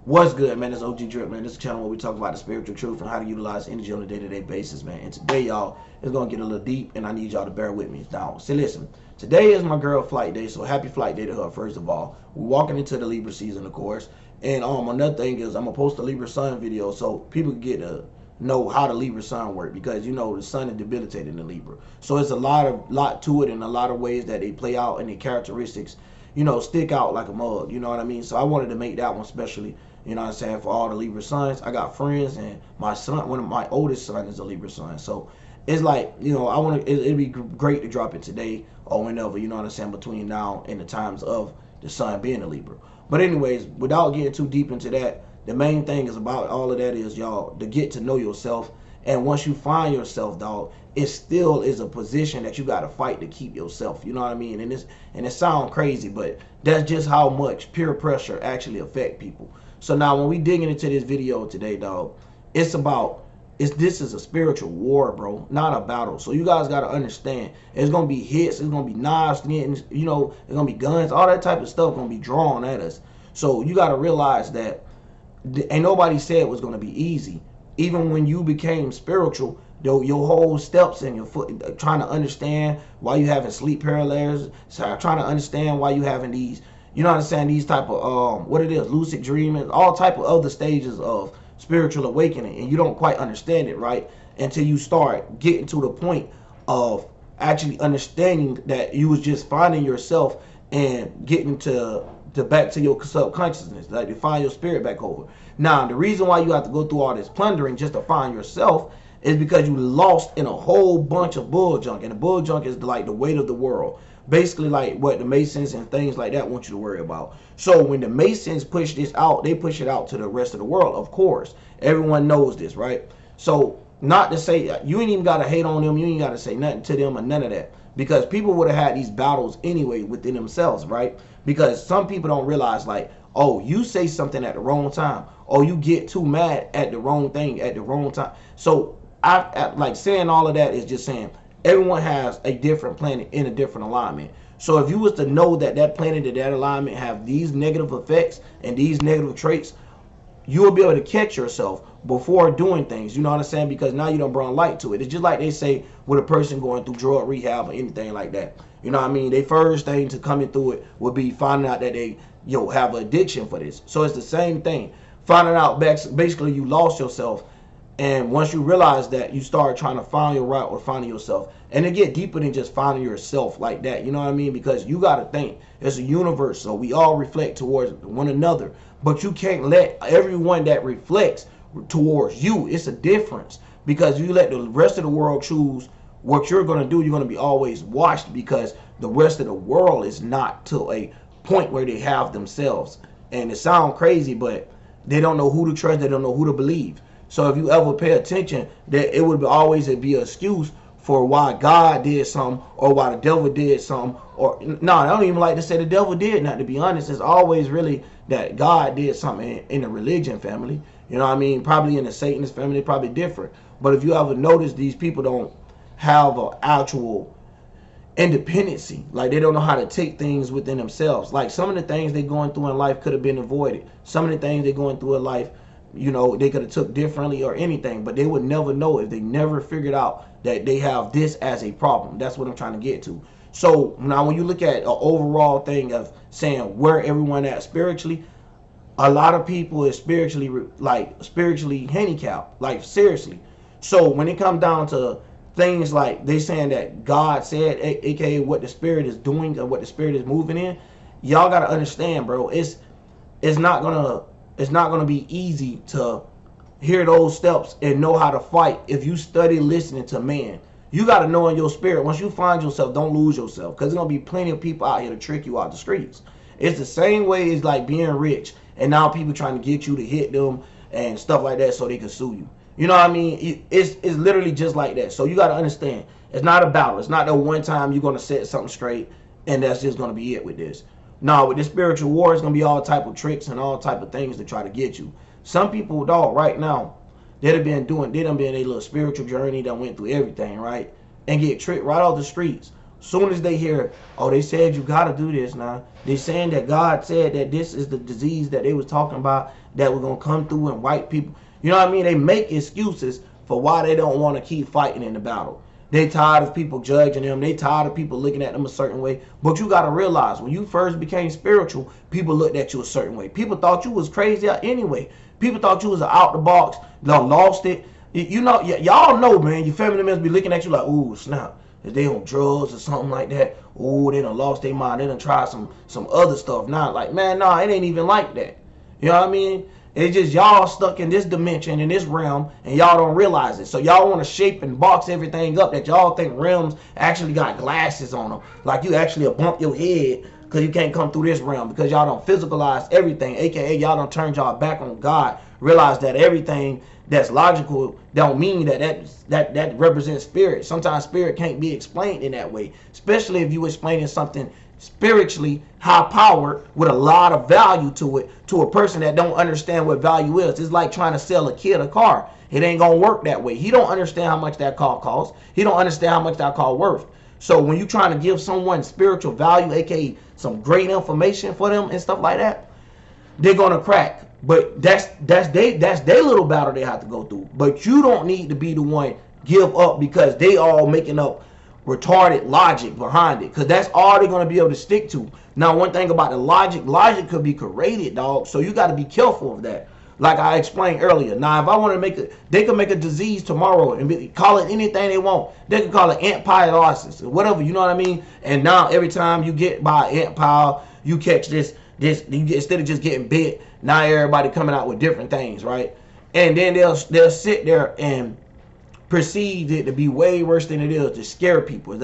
What's good, man? It's OG Drip, man. This is a channel where we talk about the spiritual truth and how to utilize energy on a day-to-day basis, man. And today, y'all, it's going to get a little deep, and I need y'all to bear with me. Now, see, listen. Today is my girl flight day, so happy flight day to her, first of all. We're walking into the Libra season, of course. And another thing is I'm going to post a Libra sun video so people can get to know how the Libra sun work, because, you know, the sun is debilitated in the Libra. So it's a lot to it, and a lot of ways that they play out and the characteristics, you know, stick out like a mug, you know what I mean? So I wanted to make that one specially, you know what I'm saying, for all the Libra sons. I got friends, and my son, one of my oldest son is a Libra son. So it's like, you know, it'd be great to drop it today or whenever, you know what I'm saying, between now and the times of the sun being a Libra. But anyways, without getting too deep into that, the main thing is about all of that is, y'all, to get to know yourself. And once you find yourself, dog, it still is a position that you got to fight to keep yourself. You know what I mean? And it sounds crazy, but that's just how much peer pressure actually affect people. So now when we digging into this video today, dog, this is a spiritual war, bro, not a battle. So you guys got to understand, it's going to be hits, it's going to be knives, you know, it's going to be guns, all that type of stuff going to be drawn at us. So you got to realize that ain't nobody said it was going to be easy. Even when you became spiritual, your whole steps and your foot, trying to understand why you having sleep paralysis, trying to understand why you having these, you know what I'm saying, these type of what it is, lucid dreaming, all type of other stages of spiritual awakening, and you don't quite understand it, right, until you start getting to the point of actually understanding that you was just finding yourself and getting to back to your subconsciousness, like to find your spirit back over. Now, the reason why you have to go through all this plundering just to find yourself is because you lost in a whole bunch of bull junk, and the bull junk is like the weight of the world, basically like what the Masons and things like that want you to worry about. So when the Masons push this out, they push it out to the rest of the world, of course. Everyone knows this, right? So not to say, you ain't even got to hate on them, you ain't got to say nothing to them or none of that, because people would have had these battles anyway within themselves, right? Because some people don't realize, like, oh, you say something at the wrong time, or you get too mad at the wrong thing at the wrong time. So I like saying all of that is just saying everyone has a different planet in a different alignment. So if you was to know that that planet and that alignment have these negative effects and these negative traits, you will be able to catch yourself before doing things, you know what I'm saying? Because now you don't bring light to it. It's just like they say with a person going through drug rehab or anything like that. You know what I mean? Their first thing to coming through it would be finding out that they have an addiction for this. So it's the same thing. Finding out basically you lost yourself, and once you realize that, you start trying to find your route or finding yourself. And it get deeper than just finding yourself like that, you know what I mean? Because you got to think, it's a universe, so we all reflect towards one another. But you can't let everyone that reflects towards you, it's a difference. Because you let the rest of the world choose what you're going to do, you're going to be always watched, because the rest of the world is not to a point where they have themselves. And it sounds crazy, but they don't know who to trust, they don't know who to believe. So if you ever pay attention, that it would always be an excuse for why God did something or why the devil did something. Or no, I don't even like to say the devil did nothing, to be honest. It's always really that God did something in the religion family. You know what I mean? Probably in the Satanist family, probably different. But if you ever notice, these people don't have an actual independency. Like, they don't know how to take things within themselves. Like, some of the things they're going through in life could have been avoided. Some of the things they're going through in life, you know, they could have took differently or anything, but they would never know if they never figured out that they have this as a problem. That's what I'm trying to get to. So now when you look at an overall thing of saying where everyone at spiritually, a lot of people is spiritually handicapped, like seriously. So when it comes down to things like they saying that God said, aka what the spirit is doing or what the spirit is moving in, y'all got to understand, bro, it's not gonna be easy to hear those steps and know how to fight if you study listening to man. You got to know in your spirit, once you find yourself, don't lose yourself, because there's gonna be plenty of people out here to trick you out the streets. It's the same way as like being rich, and now people trying to get you to hit them and stuff like that so they can sue you. You know what I mean? It's literally just like that. So you got to understand, it's not a battle. It's not that one time you're going to set something straight and that's just going to be it with this. No, with this spiritual war, it's going to be all type of tricks and all type of things to try to get you. Some people, dog, right now, they done been a little spiritual journey, that went through everything, right? And get tricked right off the streets. Soon as they hear, oh, they said you gotta do this now. They saying that God said that this is the disease that they was talking about that was gonna come through and wipe people. You know what I mean? They make excuses for why they don't want to keep fighting in the battle. They tired of people judging them. They tired of people looking at them a certain way. But you gotta realize, when you first became spiritual, people looked at you a certain way. People thought you was crazy anyway. People thought you was out the box, lost it. You know, y'all know, man. Your family members be looking at you like, ooh, snap. If they on drugs or something like that, oh, they done lost their mind. They done tried some other stuff. Now, like, man, nah, it ain't even like that. You know what I mean? It's just y'all stuck in this dimension, in this realm, and y'all don't realize it. So y'all want to shape and box everything up that y'all think realms actually got glasses on them. Like you actually bump your head because you can't come through this realm because y'all don't physicalize everything. AKA y'all don't turn y'all back on God. Realize that everything that's logical don't mean that represents spirit. Sometimes spirit can't be explained in that way, especially if you explaining something spiritually high powered with a lot of value to it to a person that don't understand what value is. It's like trying to sell a kid a car. It ain't gonna work that way. He don't understand how much that car costs. He don't understand how much that car worth. So when you trying to give someone spiritual value, aka some great information for them and stuff like that, they're gonna crack. But that's their little battle they have to go through. But you don't need to be the one give up because they all making up retarded logic behind it, because that's all they're going to be able to stick to. Now, one thing about the logic could be created, dog, so you got to be careful of that, like I explained earlier. Now, if I want to make it, they can make a disease tomorrow and call it anything they want. They can call it ant pilosis or whatever, you know what I mean? And now every time you get by ant pile, you catch this instead of just getting bit, now everybody coming out with different things, right? And then they'll sit there and perceived it to be way worse than it is, to scare people. You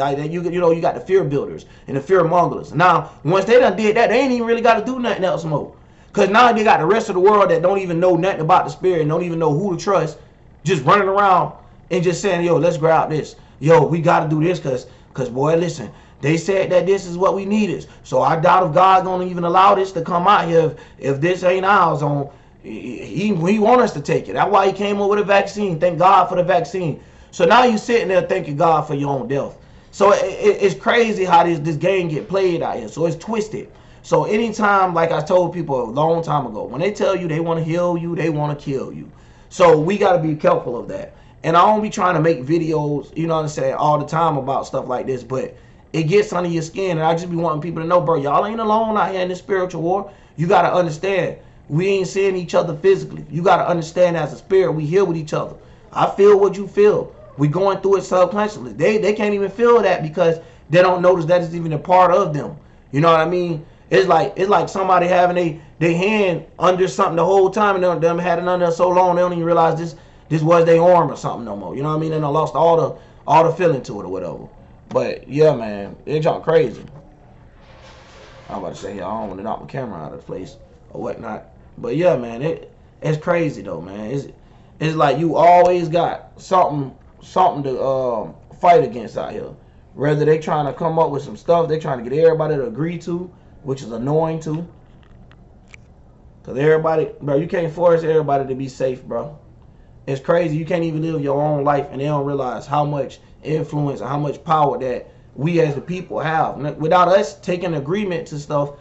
got the fear builders and the fear mongers. Now, once they done did that, they ain't even really got to do nothing else more. Because now they got the rest of the world that don't even know nothing about the spirit and don't even know who to trust, just running around and just saying, yo, let's grab this. Yo, we got to do this because, boy, listen, they said that this is what we needed. So I doubt if God going to even allow this to come out here if this ain't ours on. He want us to take it. That's why he came up with a vaccine. Thank God for the vaccine. So now you sitting there thanking God for your own death. So it's crazy how this game get played out here. So it's twisted. So anytime, like I told people a long time ago, when they tell you they want to heal you, they want to kill you. So we got to be careful of that. And I don't be trying to make videos, you know what I'm saying, all the time about stuff like this, but it gets under your skin. And I just be wanting people to know, bro, y'all ain't alone out here in this spiritual war. You got to understand. We ain't seeing each other physically. You got to understand, as a spirit, we here with each other. I feel what you feel. We going through it subconsciously. They can't even feel that because they don't notice that it's even a part of them. You know what I mean? It's like somebody having their hand under something the whole time, and them had it under so long they don't even realize this was their arm or something no more. You know what I mean? And they lost all the feeling to it or whatever. But yeah, man, it's all crazy. I'm about to say, I don't want to knock my camera out of the place or whatnot. But yeah, man, it's crazy though, man. It's like you always got something to fight against out here. Whether they trying to come up with some stuff, they trying to get everybody to agree to, which is annoying too. Cause everybody, bro, you can't force everybody to be safe, bro. It's crazy. You can't even live your own life, and they don't realize how much influence and how much power that we as the people have. Without us taking agreement to stuff,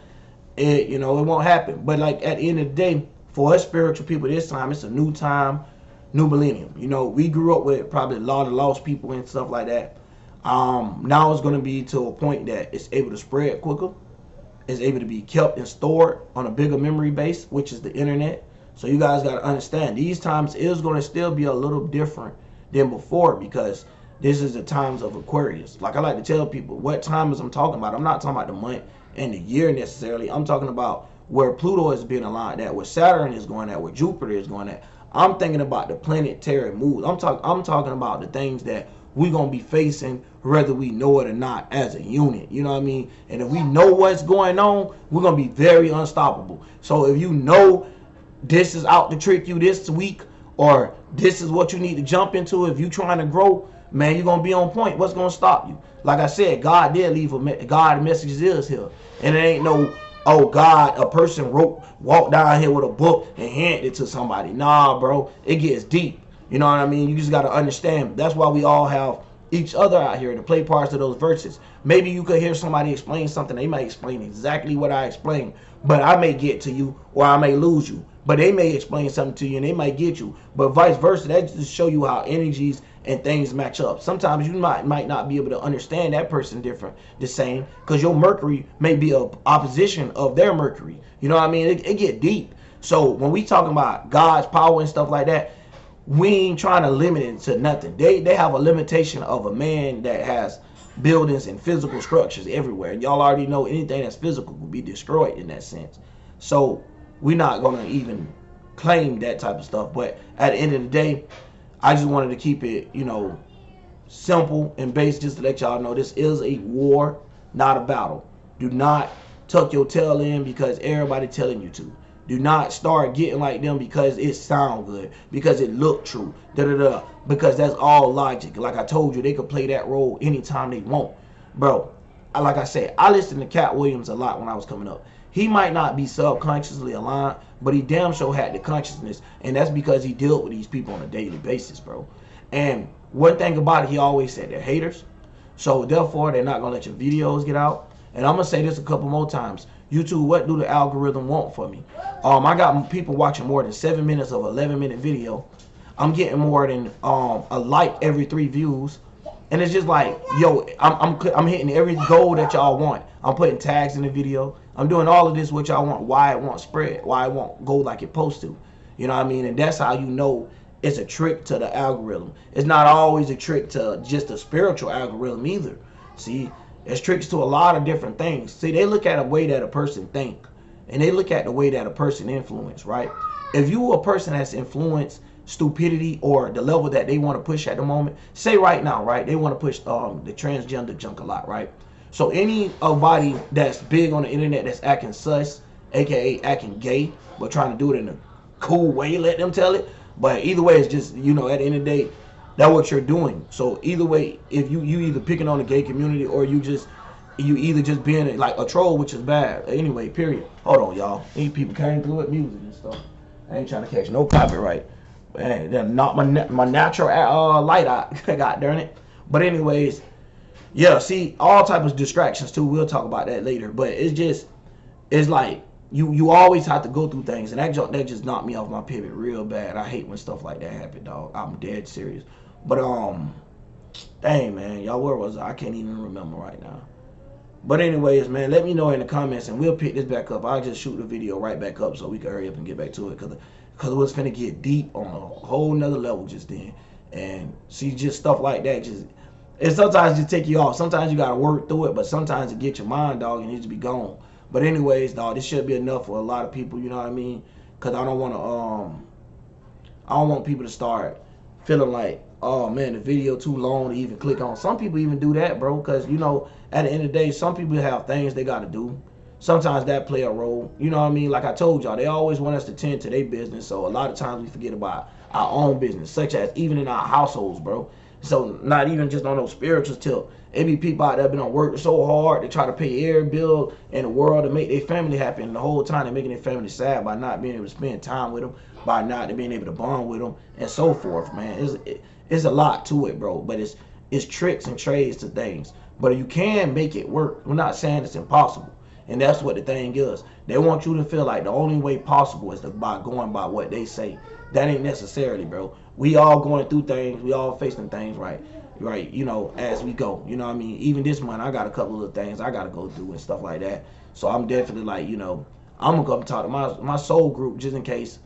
it won't happen. But like at the end of the day, for us spiritual people this time, it's a new time, new millennium. We grew up with probably a lot of lost people and stuff like that. Now it's going to be to a point that it's able to spread quicker. It's able to be kept and stored on a bigger memory base, which is the internet. So you guys got to understand, these times is going to still be a little different than before, because this is the times of Aquarius. Like I like to tell people what times I'm talking about. I'm not talking about the month and the year necessarily. I'm talking about where Pluto is being aligned at, where Saturn is going at, where Jupiter is going at. I'm thinking about the planetary moves. I'm talking about the things that we're going to be facing whether we know it or not as a unit. You know what I mean? And if we know what's going on, we're going to be very unstoppable. So if you know this is out to trick you this week, or this is what you need to jump into if you trying to grow, man, you're going to be on point. What's going to stop you? Like I said, God did leave God messages is here. And it ain't no, oh, God, a person walked down here with a book and handed it to somebody. Nah, bro, it gets deep. You know what I mean? You just got to understand. That's why we all have each other out here to play parts of those verses. Maybe you could hear somebody explain something. They might explain exactly what I explained, but I may get to you or I may lose you. But they may explain something to you and they might get you. But vice versa, that just show you how energies and things match up. Sometimes you might not be able to understand that person different, the same, because your Mercury may be a opposition of their Mercury. You know what I mean? It get deep. So when we talking about God's power and stuff like that, we ain't trying to limit it to nothing. They have a limitation of a man that has buildings and physical structures everywhere. And y'all already know anything that's physical will be destroyed in that sense. So we're not going to even claim that type of stuff. But at the end of the day, I just wanted to keep it, you know, simple and basic, just to let y'all know this is a war, not a battle. Do not tuck your tail in because everybody telling you to. Do not start getting like them because it sound good, because it look true, because that's all logic. Like I told you, they could play that role anytime they want. Bro, like I said, I listened to Cat Williams a lot when I was coming up. He might not be subconsciously aligned, but he damn sure had the consciousness, and that's because he dealt with these people on a daily basis, bro. And one thing about it, he always said they're haters, so therefore they're not gonna let your videos get out. And I'm gonna say this a couple more times. YouTube, what do the algorithm want for me? I got people watching more than 7 minutes of 11-minute video. I'm getting more than a like every 3 views, and it's just like, yo, I'm hitting every goal that y'all want. I'm putting tags in the video. I'm doing all of this what y'all want. Why it won't spread? Why it won't go like it's supposed to? You know what I mean? And that's how you know it's a trick to the algorithm. It's not always a trick to just a spiritual algorithm either. See, it's tricks to a lot of different things. See, they look at a way that a person think, and they look at the way that a person influence, right? If you a person that's influenced stupidity or the level that they want to push at the moment, say right now, right, they want to push the transgender junk a lot, right? So anybody that's big on the internet that's acting sus, aka acting gay, but trying to do it in a cool way, let them tell it. But either way, it's just, you know, at the end of the day, that's what you're doing. So either way, if you either picking on the gay community or you either just being like a troll, which is bad. Anyway, period. Hold on, y'all. These people came through with music and stuff. I ain't trying to catch no copyright. Man, they're not my natural light out. God darn it. But anyways, yeah. See, all type of distractions too. We'll talk about that later. But it's like you always have to go through things, and that just knocked me off my pivot real bad. I hate when stuff like that happen, dog. I'm dead serious. But dang, man, y'all, where was I? I can't even remember right now. But anyways, man, let me know in the comments and we'll pick this back up. I'll just shoot the video right back up so we can hurry up and get back to it, because it was finna get deep on a whole nother level just then. And see, just stuff like that it sometimes just take you off. Sometimes you gotta work through it, but sometimes it get your mind, dog, and it just be gone. But anyways, dog, this should be enough for a lot of people, you know what I mean? Because I don't want people to start feeling like, oh man, the video too long to even click on. Some people even do that, bro, because, you know, at the end of the day, some people have things they got to do. Sometimes that play a role. You know what I mean? Like I told y'all, they always want us to tend to their business. So a lot of times we forget about our own business, such as even in our households, bro. So not even just on those spiritual tilt. It be people out there been on work so hard, they try to pay every bill in the world to make their family happy. And the whole time they're making their family sad by not being able to spend time with them, by not being able to bond with them, and so forth, man. It's a lot to it, bro. But it's tricks and trades to things. But you can make it work. We're not saying it's impossible. And that's what the thing is. They want you to feel like the only way possible is by going by what they say. That ain't necessarily, bro. We all going through things. We all facing things, right, you know, as we go. You know what I mean? Even this month, I got a couple of things I got to go through and stuff like that. So I'm definitely like, you know, I'm going to come talk to my soul group just in case,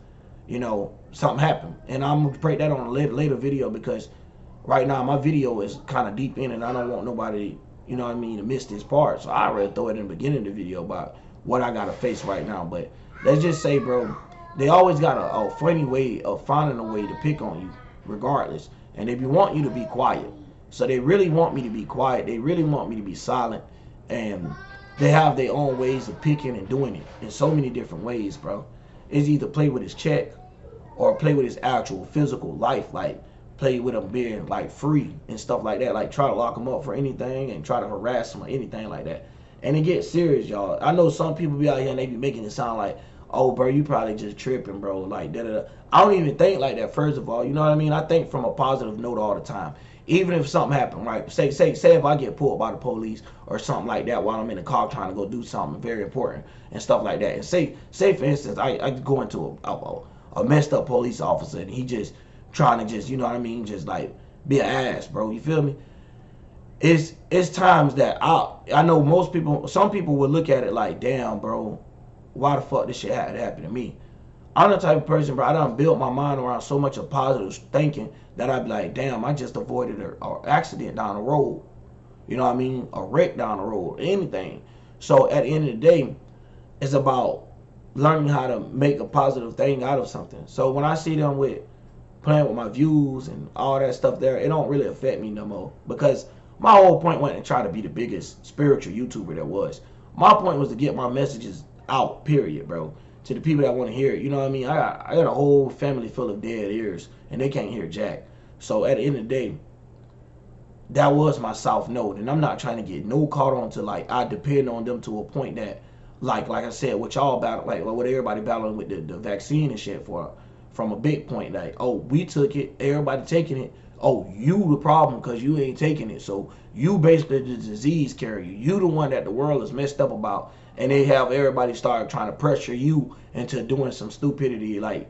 you know, something happened. And I'm going to break that on a later video, because right now my video is kind of deep in and I don't want nobody, you know what I mean, to miss this part. So I already throw it in the beginning of the video about what I got to face right now. But let's just say, bro, they always got a funny way of finding a way to pick on you regardless. And they want you to be quiet. So they really want me to be quiet. They really want me to be silent. And they have their own ways of picking and doing it in so many different ways, bro. It's either play with his check or play with his actual physical life, like play with him being like free and stuff like that, like try to lock him up for anything and try to harass him or anything like that. And it gets serious, y'all. I know some people be out here and they be making it sound like, oh, bro, you probably just tripping, bro, like da-da-da. I don't even think like that, first of all. You know what I mean? I think from a positive note all the time. even if something happened, right? Say if I get pulled by the police or something like that while I'm in the car trying to go do something very important and stuff like that. And say for instance, I go into a messed up police officer and he just trying to just, you know what I mean, just like be an ass, bro. You feel me? It's times that I know most people, some people would look at it like, damn, bro, why the fuck this shit had to happen to me? I'm the type of person, bro, I done built my mind around so much of positive thinking that I'd be like, damn, I just avoided an accident down the road. You know what I mean? A wreck down the road, anything. So at the end of the day, it's about learning how to make a positive thing out of something. So when I see them with playing with my views and all that stuff there, it don't really affect me no more. Because my whole point wasn't to try to be the biggest spiritual YouTuber there was. My point was to get my messages out, period, bro. To the people that want to hear it. You know what I mean? I got a whole family full of dead ears, and they can't hear jack. So at the end of the day, that was my soft note. And I'm not trying to get no caught on to, like, I depend on them to a point that, like I said, what y'all battle, like what everybody battling with the vaccine and shit for, from a big point, like, oh, we took it, everybody taking it. Oh, you the problem because you ain't taking it. So you basically the disease carrier. You the one that the world is messed up about. And they have everybody start trying to pressure you into doing some stupidity, like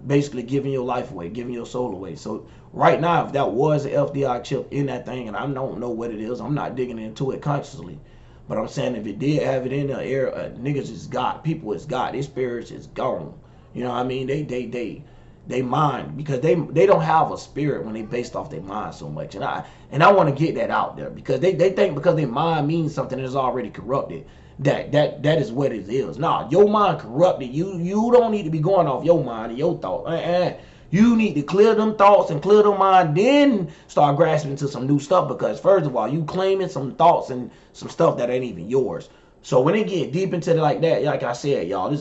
basically giving your life away, giving your soul away. So right now, if that was an FDR chip in that thing, and I don't know what it is, I'm not digging into it consciously. But I'm saying if it did have it in the air, niggas is God. People is God. Their spirits is gone. You know what I mean? They mind, because they don't have a spirit when they based off their mind so much. And I want to get that out there, because they think because their mind means something that's already corrupted, that is what it is. Nah, your mind corrupted. You don't need to be going off your mind and your thoughts. You need to clear them thoughts and clear them mind, then start grasping into some new stuff, because first of all, you claiming some thoughts and some stuff that ain't even yours. So when they get deep into it like that, like I said, y'all,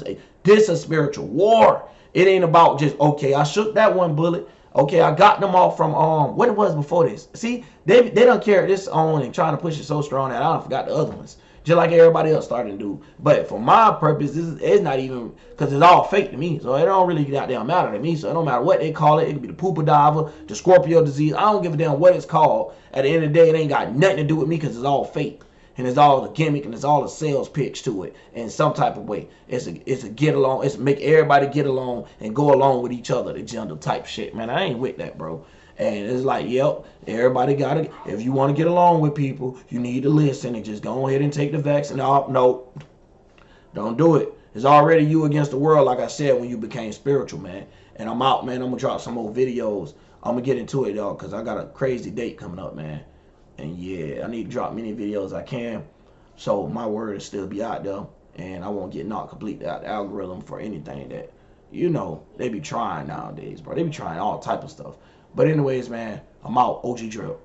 this a spiritual war. It ain't about just, okay, I shook that one bullet. Okay, I got them off from what it was before this. See, they don't carry this on and trying to push it so strong that I don't forgot the other ones. Just like everybody else started to do. But for my purpose, it's not even, because it's all fake to me. So it don't really goddamn matter to me. So it don't matter what they call it. It could be the pooper diver, the Scorpio disease. I don't give a damn what it's called. At the end of the day, it ain't got nothing to do with me, because it's all fake. And it's all a gimmick, and it's all a sales pitch to it in some type of way. It's a get along. It's make everybody get along and go along with each other, the gender type shit. Man, I ain't with that, bro. And it's like, yep, everybody gotta, if you want to get along with people, you need to listen and just go ahead and take the vaccine. No, don't do it. It's already you against the world, like I said, when you became spiritual, man. And I'm out, man. I'm gonna drop some more videos. I'm gonna get into it, y'all, because I got a crazy date coming up, man. And yeah, I need to drop many videos I can, so my word will still be out there, and I won't get knocked completely out the algorithm for anything that, you know, they be trying nowadays, bro. They be trying all type of stuff. But anyways, man, I'm out. OG Drill.